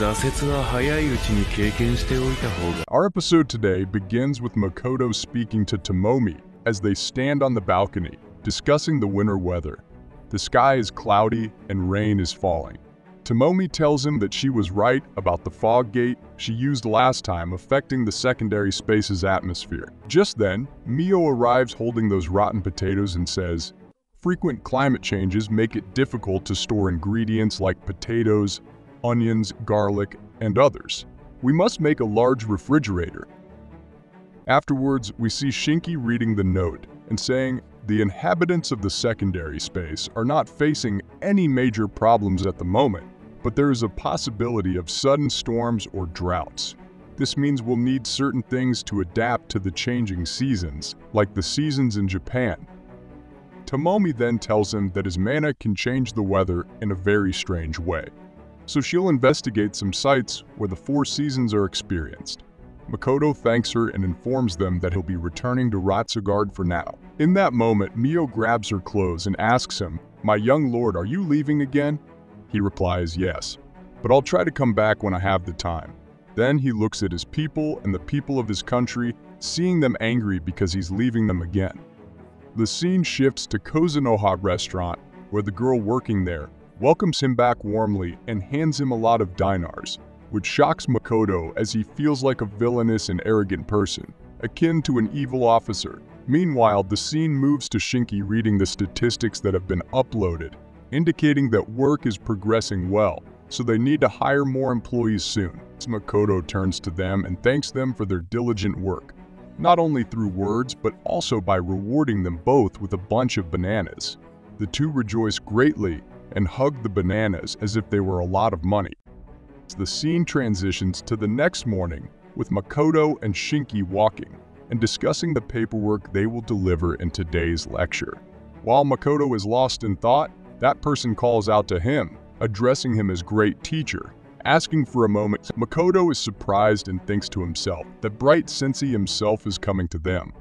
Our episode today begins with Makoto speaking to Tomomi as they stand on the balcony, discussing the winter weather. The sky is cloudy and rain is falling. Tomomi tells him that she was right about the fog gate she used last time affecting the secondary space's atmosphere. Just then, Mio arrives holding those rotten potatoes and says, "Frequent climate changes make it difficult to store ingredients like potatoes, onions, garlic, and others. We must make a large refrigerator." Afterwards, we see Shinki reading the note and saying, "The inhabitants of the secondary space are not facing any major problems at the moment, but there is a possibility of sudden storms or droughts. This means we'll need certain things to adapt to the changing seasons, like the seasons in Japan." Tomomi then tells him that his mana can change the weather in a very strange way, so she'll investigate some sites where the 4 seasons are experienced. Makoto thanks her and informs them that he'll be returning to Ratsugard for now. In that moment, Mio grabs her clothes and asks him, "My young lord, are you leaving again?" He replies, "Yes, but I'll try to come back when I have the time." Then he looks at his people and the people of his country, seeing them angry because he's leaving them again. The scene shifts to Kozunoha restaurant, where the girl working there welcomes him back warmly and hands him a lot of dinars, which shocks Makoto as he feels like a villainous and arrogant person, akin to an evil officer. Meanwhile, the scene moves to Shinki reading the statistics that have been uploaded, indicating that work is progressing well, so they need to hire more employees soon. Makoto turns to them and thanks them for their diligent work, not only through words but also by rewarding them both with a bunch of bananas. The two rejoice greatly and hug the bananas as if they were a lot of money. The scene transitions to the next morning with Makoto and Shinki walking and discussing the paperwork they will deliver in today's lecture. While Makoto is lost in thought, that person calls out to him, addressing him as great teacher. Asking for a moment, Makoto is surprised and thinks to himself that Bright Sensei himself is coming to them.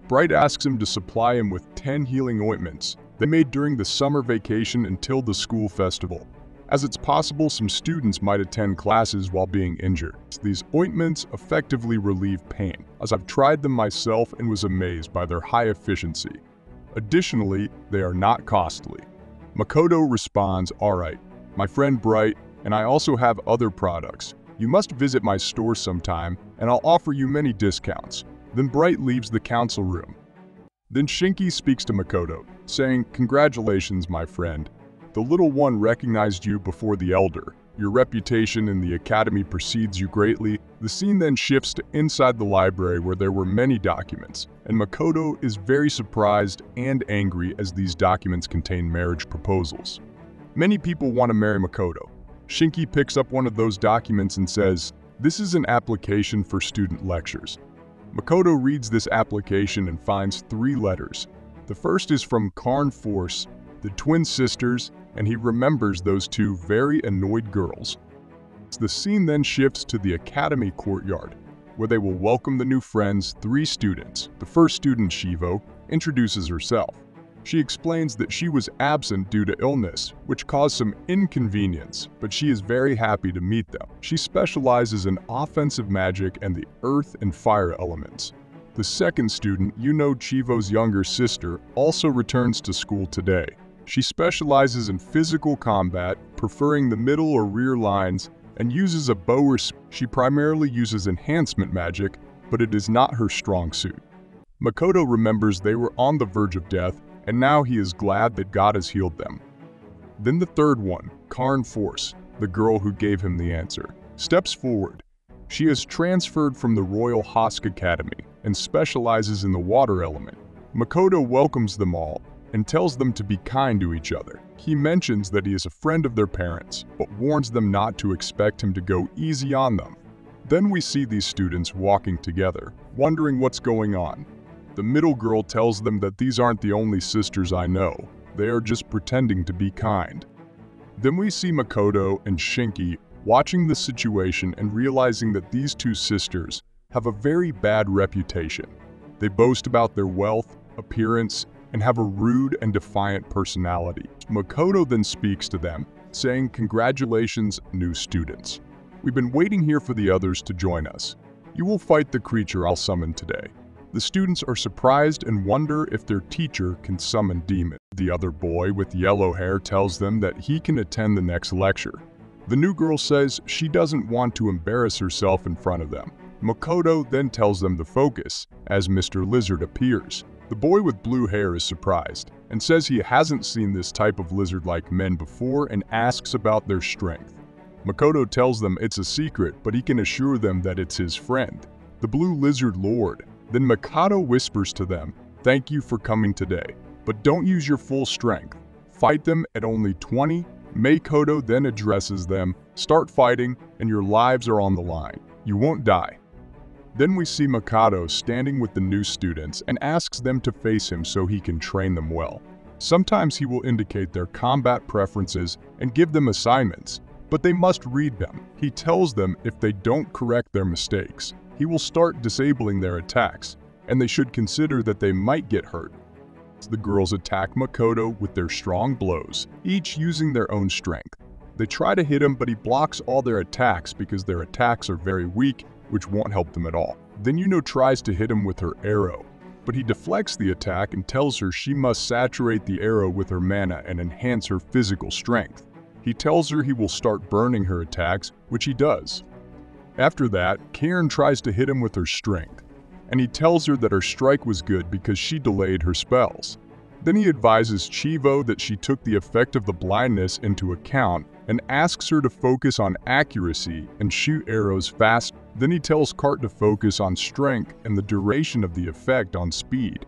Bright asks him to supply him with 10 healing ointments they made during the summer vacation until the school festival, as it's possible some students might attend classes while being injured. These ointments effectively relieve pain, as I've tried them myself and was amazed by their high efficiency. Additionally, they are not costly. Makoto responds, "Alright, my friend Bright, and I also have other products. You must visit my store sometime, and I'll offer you many discounts." Then Bright leaves the council room. Then Shinki speaks to Makoto, saying, "Congratulations, my friend. The little one recognized you before the elder. Your reputation in the academy precedes you greatly." The scene then shifts to inside the library where there were many documents, and Makoto is very surprised and angry as these documents contain marriage proposals. Many people want to marry Makoto. Shinki picks up one of those documents and says, "This is an application for student lectures." Makoto reads this application and finds 3 letters. The first is from Karn Force, the twin sisters, and he remembers those 2 very annoyed girls. The scene then shifts to the academy courtyard, where they will welcome the new friends, 3 students. The first student, Shivo, introduces herself. She explains that she was absent due to illness, which caused some inconvenience, but she is very happy to meet them. She specializes in offensive magic and the earth and fire elements. The second student, Chivo's younger sister, also returns to school today. She specializes in physical combat, preferring the middle or rear lines, and uses a bow or spear. She primarily uses enhancement magic, but it is not her strong suit. Makoto remembers they were on the verge of death, and now he is glad that God has healed them. Then the third one, Karn Force, the girl who gave him the answer, steps forward. She is transferred from the Royal Hosk Academy and specializes in the water element. Makoto welcomes them all and tells them to be kind to each other. He mentions that he is a friend of their parents, but warns them not to expect him to go easy on them. Then we see these students walking together, wondering what's going on. The middle girl tells them that these aren't the only sisters I know. They are just pretending to be kind. Then we see Makoto and Shinki watching the situation and realizing that these 2 sisters have a very bad reputation. They boast about their wealth, appearance, and have a rude and defiant personality. Makoto then speaks to them, saying, "Congratulations, new students. We've been waiting here for the others to join us. You will fight the creature I'll summon today." The students are surprised and wonder if their teacher can summon demons. The other boy with yellow hair tells them that he can attend the next lecture. The new girl says she doesn't want to embarrass herself in front of them. Makoto then tells them to focus as Mr. Lizard appears. The boy with blue hair is surprised and says he hasn't seen this type of lizard-like men before and asks about their strength. Makoto tells them it's a secret, but he can assure them that it's his friend, the Blue Lizard Lord. Then Makoto whispers to them, "Thank you for coming today, but don't use your full strength. Fight them at only 20. Makoto then addresses them, "Start fighting, and your lives are on the line. You won't die." Then we see Makoto standing with the new students and asks them to face him so he can train them well. Sometimes he will indicate their combat preferences and give them assignments, but they must read them. He tells them if they don't correct their mistakes, he will start disabling their attacks, and they should consider that they might get hurt. The girls attack Makoto with their strong blows, each using their own strength. They try to hit him, but he blocks all their attacks because their attacks are very weak, which won't help them at all. Then Yuno tries to hit him with her arrow, but he deflects the attack and tells her she must saturate the arrow with her mana and enhance her physical strength. He tells her he will start burning her attacks, which he does. After that, Karen tries to hit him with her strength, and he tells her that her strike was good because she delayed her spells. Then he advises Chivo that she took the effect of the blindness into account and asks her to focus on accuracy and shoot arrows fast. Then he tells Cart to focus on strength and the duration of the effect on speed.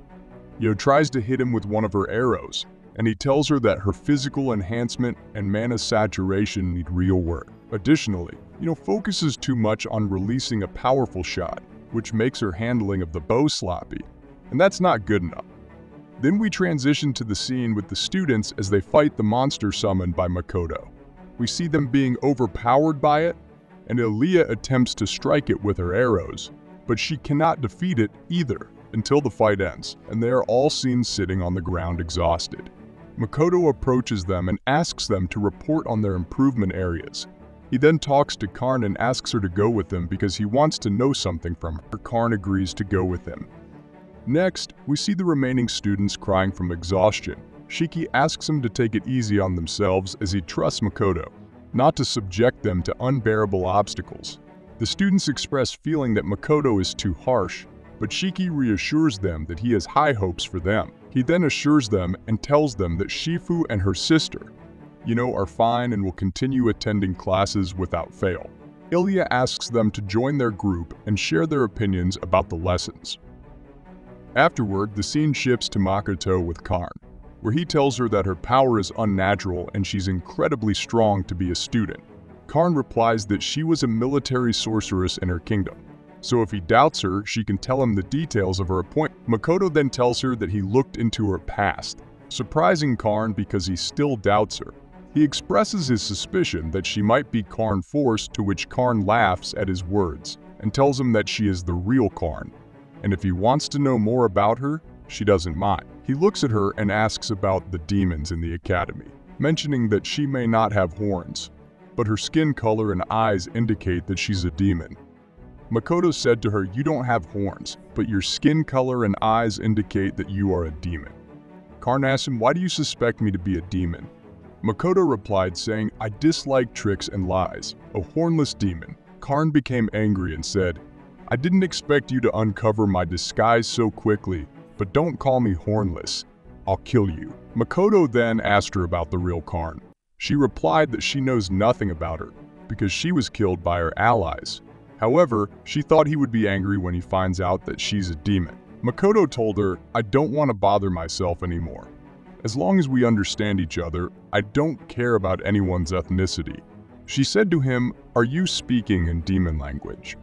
Yo tries to hit him with one of her arrows, and he tells her that her physical enhancement and mana saturation need real work. Additionally, focuses too much on releasing a powerful shot, which makes her handling of the bow sloppy, and that's not good enough. Then we transition to the scene with the students as they fight the monster summoned by Makoto. We see them being overpowered by it, and Aaliyah attempts to strike it with her arrows, but she cannot defeat it either until the fight ends, and they are all seen sitting on the ground exhausted. Makoto approaches them and asks them to report on their improvement areas. He then talks to Karn and asks her to go with him because he wants to know something from her. Karn agrees to go with him. Next, we see the remaining students crying from exhaustion. Shiki asks him to take it easy on themselves as he trusts Makoto, not to subject them to unbearable obstacles. The students express feeling that Makoto is too harsh, but Shiki reassures them that he has high hopes for them. He then assures them and tells them that Shifu and her sister, are fine and will continue attending classes without fail. Ilya asks them to join their group and share their opinions about the lessons. Afterward, the scene shifts to Makoto with Karn, where he tells her that her power is unnatural and she's incredibly strong to be a student. Karn replies that she was a military sorceress in her kingdom, so if he doubts her, she can tell him the details of her appointment. Makoto then tells her that he looked into her past, surprising Karn because he still doubts her. He expresses his suspicion that she might be Karn Force, to which Karn laughs at his words and tells him that she is the real Karn, and if he wants to know more about her, she doesn't mind. He looks at her and asks about the demons in the academy, mentioning that she may not have horns, but her skin color and eyes indicate that she's a demon. Makoto said to her, "You don't have horns, but your skin color and eyes indicate that you are a demon." Karn asks him, "Why do you suspect me to be a demon?" Makoto replied saying, "I dislike tricks and lies, a hornless demon." Karn became angry and said, "I didn't expect you to uncover my disguise so quickly, but don't call me hornless. I'll kill you." Makoto then asked her about the real Karn. She replied that she knows nothing about her, because she was killed by her allies. However, she thought he would be angry when he finds out that she's a demon. Makoto told her, "I don't want to bother myself anymore. As long as we understand each other, I don't care about anyone's ethnicity." She said to him, "Are you speaking in demon language?"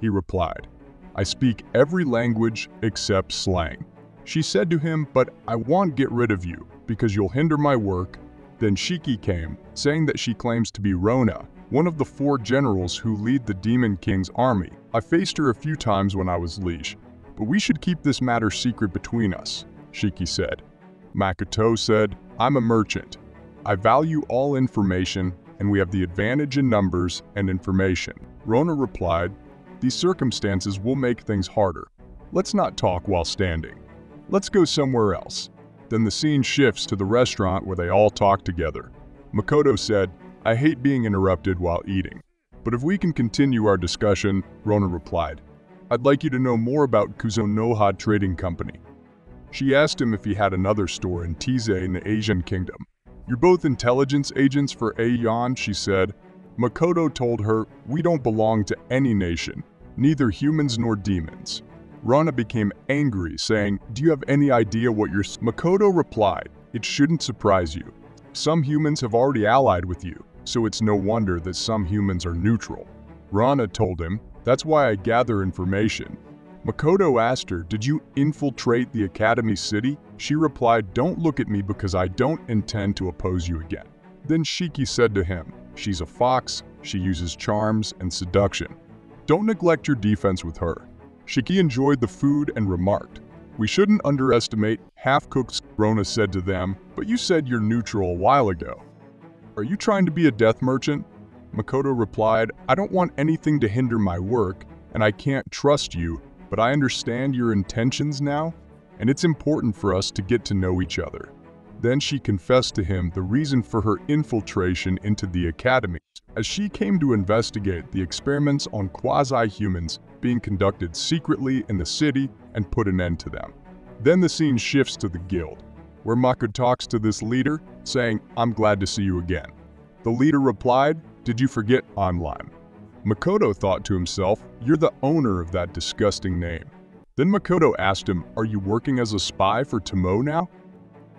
He replied, "I speak every language except slang." She said to him, "But I won't get rid of you, because you'll hinder my work." Then Shiki came, saying that she claims to be Rona, one of the 4 generals who lead the Demon King's army. "I faced her a few times when I was leash, but we should keep this matter secret between us," Shiki said. Makoto said, "I'm a merchant. I value all information, and we have the advantage in numbers and information. Rona replied, "These circumstances will make things harder. Let's not talk while standing. Let's go somewhere else." Then the scene shifts to the restaurant where they all talk together. Makoto said, "I hate being interrupted while eating. But if we can continue our discussion," Rona replied, "I'd like you to know more about Kuzonoha Trading Company." She asked him if he had another store in Tise in the Asian kingdom. "You're both intelligence agents for Aeon," she said. Makoto told her, "We don't belong to any nation, neither humans nor demons." Rana became angry, saying, "Do you have any idea what you're—" Makoto replied, "It shouldn't surprise you. Some humans have already allied with you, so it's no wonder that some humans are neutral." Rana told him, "That's why I gather information." Makoto asked her, "Did you infiltrate the Academy City?" She replied, "Don't look at me because I don't intend to oppose you again." Then Shiki said to him, "She's a fox, she uses charms and seduction. Don't neglect your defense with her." Shiki enjoyed the food and remarked, "We shouldn't underestimate half-cooked." Rona said to them, "But you said you're neutral a while ago. Are you trying to be a death merchant?" Makoto replied, "I don't want anything to hinder my work, and I can't trust you, but I understand your intentions now, and it's important for us to get to know each other." Then she confessed to him the reason for her infiltration into the academy, as she came to investigate the experiments on quasi-humans being conducted secretly in the city and put an end to them. Then the scene shifts to the guild, where Mako talks to this leader, saying, "I'm glad to see you again." The leader replied, "Did you forget online?" Makoto thought to himself, "You're the owner of that disgusting name." Then Makoto asked him, "Are you working as a spy for Tomo now?"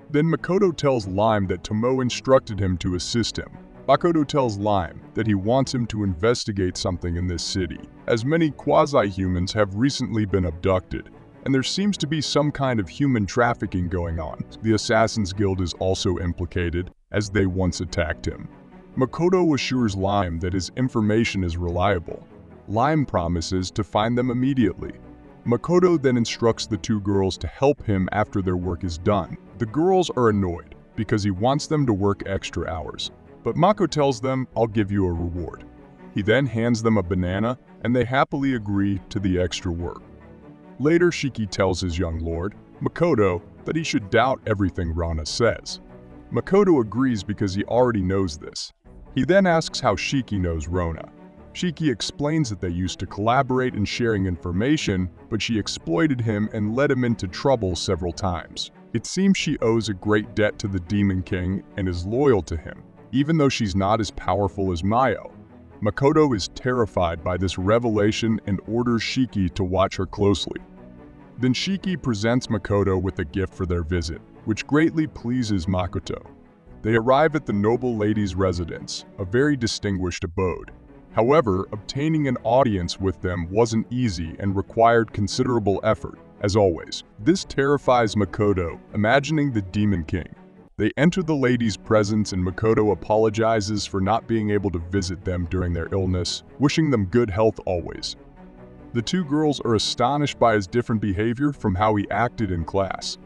Then Makoto tells Lime that Tomo instructed him to assist him. Makoto tells Lime that he wants him to investigate something in this city, as many quasi-humans have recently been abducted, and there seems to be some kind of human trafficking going on. The Assassin's Guild is also implicated, as they once attacked him. Makoto assures Lime that his information is reliable. Lime promises to find them immediately. Makoto then instructs the two girls to help him after their work is done. The girls are annoyed because he wants them to work extra hours, but Mako tells them, "I'll give you a reward." He then hands them a banana, and they happily agree to the extra work. Later, Shiki tells his young lord, Makoto, that he should doubt everything Rana says. Makoto agrees because he already knows this. He then asks how Shiki knows Rona. Shiki explains that they used to collaborate in sharing information, but she exploited him and led him into trouble several times. It seems she owes a great debt to the Demon King and is loyal to him, even though she's not as powerful as Mayo. Makoto is terrified by this revelation and orders Shiki to watch her closely. Then Shiki presents Makoto with a gift for their visit, which greatly pleases Makoto. They arrive at the noble lady's residence, a very distinguished abode. However, obtaining an audience with them wasn't easy and required considerable effort, as always. This terrifies Makoto, imagining the Demon King. They enter the lady's presence and Makoto apologizes for not being able to visit them during their illness, wishing them good health always. The two girls are astonished by his different behavior from how he acted in class.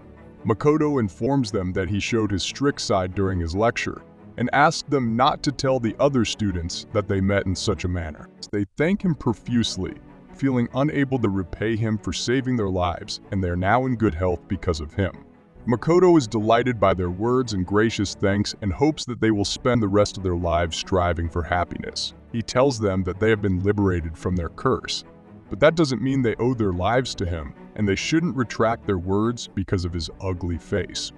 Makoto informs them that he showed his strict side during his lecture, and asked them not to tell the other students that they met in such a manner. They thank him profusely, feeling unable to repay him for saving their lives, and they are now in good health because of him. Makoto is delighted by their words and gracious thanks and hopes that they will spend the rest of their lives striving for happiness. He tells them that they have been liberated from their curse, but that doesn't mean they owe their lives to him, and they shouldn't retract their words because of his ugly face.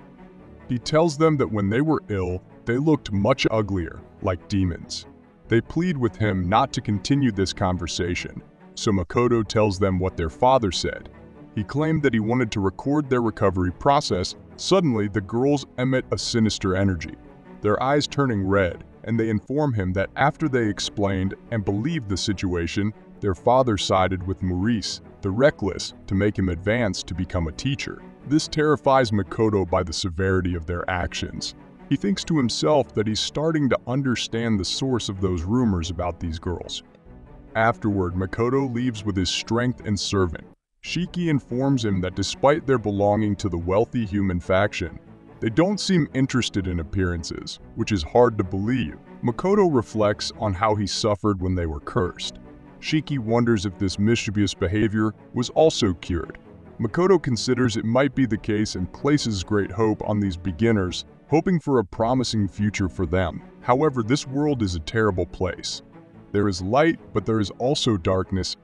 He tells them that when they were ill, they looked much uglier, like demons. They plead with him not to continue this conversation, so Makoto tells them what their father said. He claimed that he wanted to record their recovery process. Suddenly, the girls emit a sinister energy, their eyes turning red, and they inform him that after they explained and believed the situation, their father sided with Maurice, the reckless, to make him advance to become a teacher. This terrifies Makoto by the severity of their actions. He thinks to himself that he's starting to understand the source of those rumors about these girls. Afterward, Makoto leaves with his strength and servant. Shiki informs him that despite their belonging to the wealthy human faction, they don't seem interested in appearances, which is hard to believe. Makoto reflects on how he suffered when they were cursed. Shiki wonders if this mischievous behavior was also cured. Makoto considers it might be the case and places great hope on these beginners, hoping for a promising future for them. However, this world is a terrible place. There is light, but there is also darkness.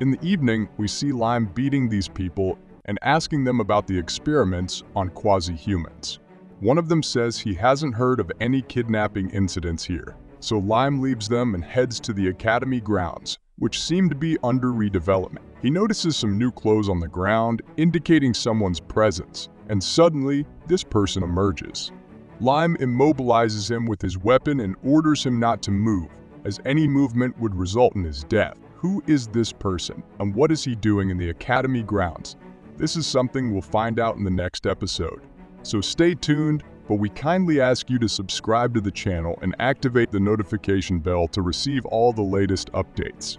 In the evening, we see Lime beating these people and asking them about the experiments on quasi-humans. One of them says he hasn't heard of any kidnapping incidents here, so Lime leaves them and heads to the academy grounds, which seem to be under redevelopment. He notices some new clothes on the ground, indicating someone's presence, and suddenly, this person emerges. Lime immobilizes him with his weapon and orders him not to move, as any movement would result in his death. Who is this person, and what is he doing in the academy grounds? This is something we'll find out in the next episode. So stay tuned, but we kindly ask you to subscribe to the channel and activate the notification bell to receive all the latest updates.